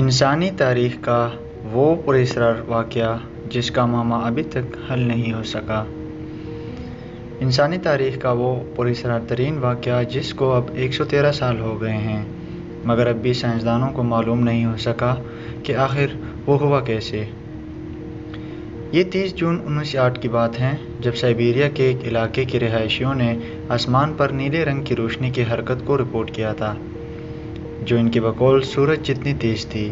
انسانی تاریخ کا وہ پراسرار واقعہ جس کا معمہ ابھی تک حل نہیں ہو سکا۔ انسانی تاریخ کا وہ پراسرار ترین واقعہ جس کو اب 113 سال ہو گئے ہیں، مگر اب بھی سائنسدانوں کو معلوم نہیں ہو سکا کہ آخر وہ ہوا کیسے۔ یہ 30 جون 1908 کی بات ہے، جب سائبیریا کے ایک علاقے کے رہائشیوں نے آسمان پر نیلے رنگ کی روشنی کی حرکت کو رپورٹ کیا تھا، جو ان کی بقول سورج جتنی تیز تھی۔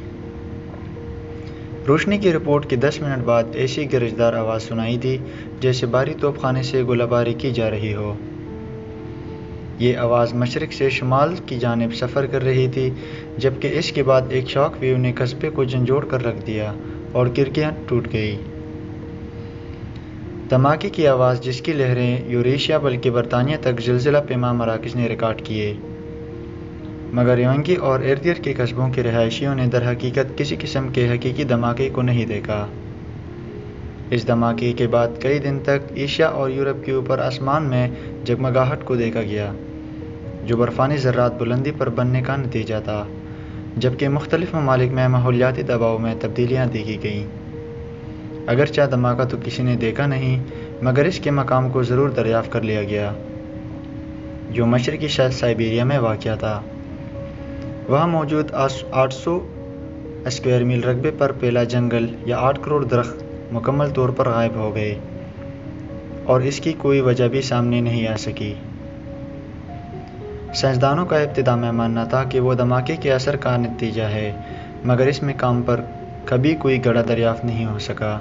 روشنی کی رپورٹ کے 10 منٹ بعد ایسی گرجدار آواز سنائی دی جیسے بھاری توپ خانے سے گولہ باری کی جا رہی ہو۔ یہ آواز مشرق سے شمال کی جانب سفر کر رہی تھی، جبکہ اس کے بعد ایک شاک ویو نے قصبے کو جھنجھوڑ کر رکھ دیا اور کھڑکیاں ٹوٹ گئی۔ دھماکے کی آواز، جس کی لہریں یوریشیا بلکہ برطانیہ تک زلزلہ پیما مراکز نے ریکارڈ کیے، مگر یونگی اور ارد گرد کے قصبوں کے رہائشیوں نے در حقیقت کسی قسم کے حقیقی دھماکے کو نہیں دیکھا۔ اس دھماکے کے بعد کئی دن تک ایشیا اور یورپ کے اوپر آسمان میں جگمگاہٹ کو دیکھا گیا، جو برفانی ذرات بلندی پر بننے کا نتیجہ تھا، جبکہ مختلف ممالک میں ماحولیاتی دباؤ میں تبدیلیاں دیکھی گئیں۔ اگرچہ دھماکہ تو کسی نے دیکھا نہیں، مگر اس کے مقام کو ضرور دریافت کر لیا گیا، جو مشرقی سائبیریا میں واقع تھا۔ وہاں موجود 800 اسکوائر میل رقبے پر پھیلا جنگل یا 8 کروڑ درخت مکمل طور پر غائب ہو گئے، اور اس کی کوئی وجہ بھی سامنے نہیں آ سکی۔ سائنسدانوں کا ابتدا میں ماننا تھا کہ وہ دھماکے کے اثر کا نتیجہ ہے، مگر اس مقام پر کبھی کوئی گڑھا دریافت نہیں ہو سکا۔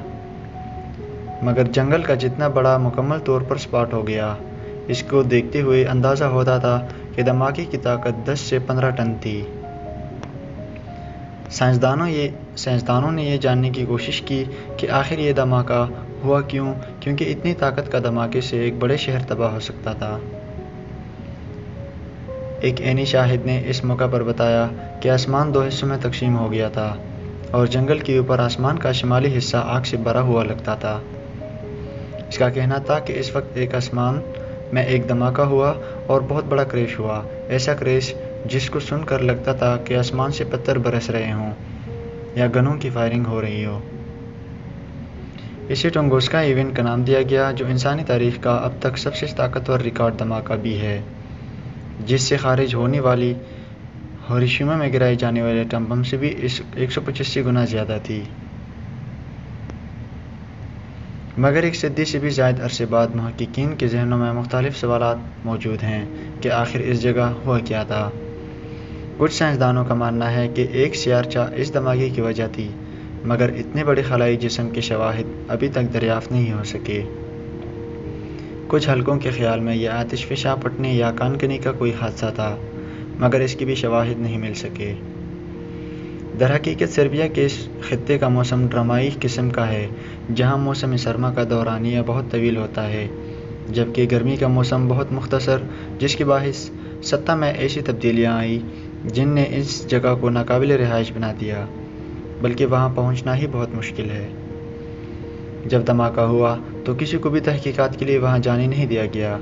مگر جنگل کا جتنا بڑا مکمل طور پر سپاٹ ہو گیا، اس کو دیکھتے ہوئے اندازہ ہوتا تھا کہ دھماکے کی طاقت 10 سے 15 ٹن تھی۔ سائنسدانوں نے یہ جاننے کی کوشش کی کہ آخر یہ دھماکہ ہوا کیوں، کیونکہ اتنی طاقت کا دھماکے سے ایک بڑے شہر تباہ ہو سکتا تھا۔ ایک عینی شاہد نے اس موقع پر بتایا کہ آسمان 2 حصوں میں تقسیم ہو گیا تھا، اور جنگل کے اوپر آسمان کا شمالی حصہ آگ سے بھرا ہوا لگتا تھا۔ اس کا کہنا تھا کہ اس وقت آسمان میں ایک دھماکہ ہوا اور بہت بڑا کریش ہوا، ایسا کریش جس کو سن کر لگتا تھا کہ آسمان سے پتھر برس رہے ہوں یا گنوں کی فائرنگ ہو رہی ہو۔ اسے ٹنگوسکا ایونٹ کا نام دیا گیا، جو انسانی تاریخ کا اب تک سب سے طاقتور ریکارڈ دھماکہ بھی ہے، جس سے خارج ہونے والی ہیروشیما میں گرائے جانے والے ایٹم بم سے بھی 185 گنا زیادہ تھی۔ مگر ایک صدی سے بھی زائد عرصے بعد محققین کے ذہنوں میں مختلف سوالات موجود ہیں کہ آخر اس جگہ ہوا کیا تھا۔ کچھ سائنسدانوں کا ماننا ہے کہ ایک سیارچہ اس دھماکے کی وجہ تھی، مگر اتنے بڑے خلائی جسم کے شواہد ابھی تک دریافت نہیں ہو سکے۔ کچھ حلقوں کے خیال میں یہ آتش فشاں پھٹنے یا کانکنی کا کوئی حادثہ تھا، مگر اس کے بھی شواہد نہیں مل سکے۔ در حقیقت سربیا کے اس خطے کا موسم ڈرامائی قسم کا ہے، جہاں موسم سرما کا دورانیہ بہت طویل ہوتا ہے، جبکہ گرمی کا موسم بہت مختصر، جس کے باعث سطح میں ایسی تبدیلیاں آئیں جن نے اس جگہ کو ناقابل رہائش بنا دیا، بلکہ وہاں پہنچنا ہی بہت مشکل ہے۔ جب دھماکہ ہوا تو کسی کو بھی تحقیقات کے لیے وہاں جانے نہیں دیا گیا،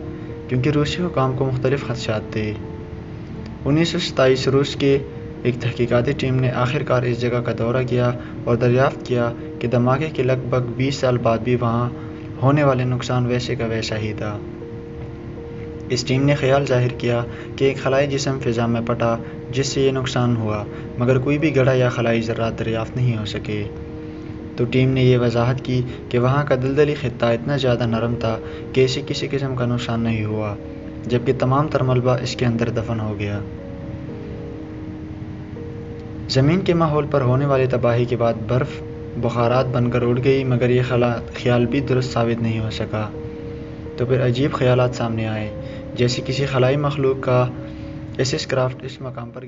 کیونکہ روسی حکام کو مختلف خدشات تھے۔ 1927 روس کے ایک تحقیقاتی ٹیم نے آخر کار اس جگہ کا دورہ کیا اور دریافت کیا کہ دھماکے کے لگ بھگ 20 سال بعد بھی وہاں ہونے والے نقصان ویسے کا ویسا ہی تھا۔ اس ٹیم نے خیال ظاہر کیا کہ ایک خلائی جسم فضا میں پھٹا جس سے یہ نقصان ہوا، مگر کوئی بھی گڑھا یا خلائی ذرات دریافت نہیں ہو سکے۔ تو ٹیم نے یہ وضاحت کی کہ وہاں کا دلدلی خطہ اتنا زیادہ نرم تھا کہ اسے کسی قسم کا نقصان نہیں ہوا، جبکہ تمام تر ملبہ اس کے اندر دفن ہو گیا۔ زمین کے ماحول پر ہونے والی تباہی کے بعد برف بخارات بن کر اڑ گئی، مگر یہ خیال بھی درست ثابت نہیں ہو سکا۔ تو پھر عجیب خیالات سامنے آئے، جیسے کسی خلائی مخلوق کا اسپیس کرافٹ اس مقام پر